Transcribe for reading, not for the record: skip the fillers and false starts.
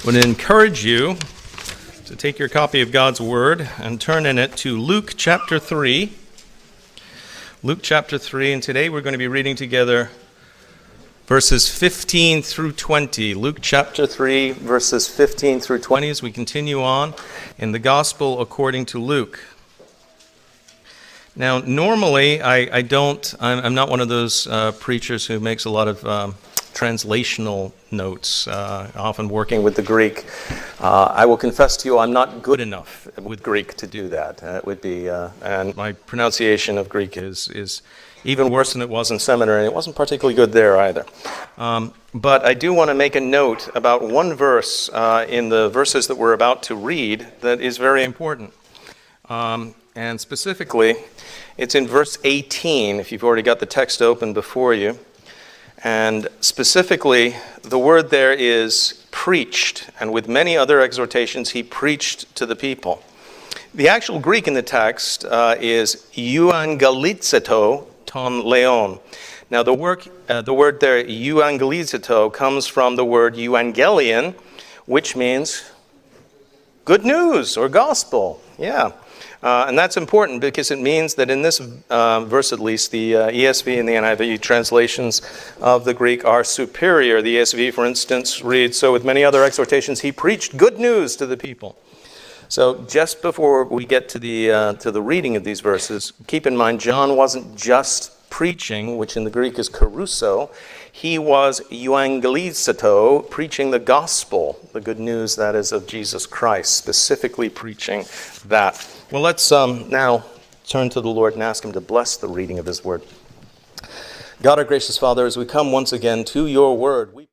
I would encourage you to take your copy of God's Word and turn in it to Luke chapter 3. Luke chapter 3, and today we're going to be reading together verses 15 through 20. Luke chapter 3, verses 15 through 20 as we continue on in the Gospel according to Luke. Now, normally I'm not one of those preachers who makes a lot of translational notes, often working with the Greek. I will confess to you I'm not good enough with Greek to do that. It would be, and my pronunciation of Greek is even worse than it was in seminary, and it wasn't particularly good there either. But I do want to make a note about one verse in the verses that we're about to read that is very important. And specifically, it's in verse 18, if you've already got the text open before you. And specifically, the word there is preached, and with many other exhortations, he preached to the people. The actual Greek in the text is euangelizeto ton leon. Now, the word there, euangelizeto, comes from the word euangelion, which means good news or gospel. Yeah. And that's important because it means that in this verse at least, the ESV and the NIV translations of the Greek are superior. The ESV, for instance, reads, "So with many other exhortations, he preached good news to the people." So just before we get to the reading of these verses, keep in mind John wasn't just preaching, which in the Greek is kerusso. He was euangelizeto, preaching the gospel, the good news that is of Jesus Christ, specifically preaching that. Well, let's now turn to the Lord and ask him to bless the reading of his word. God, our gracious Father, as we come once again to your word, we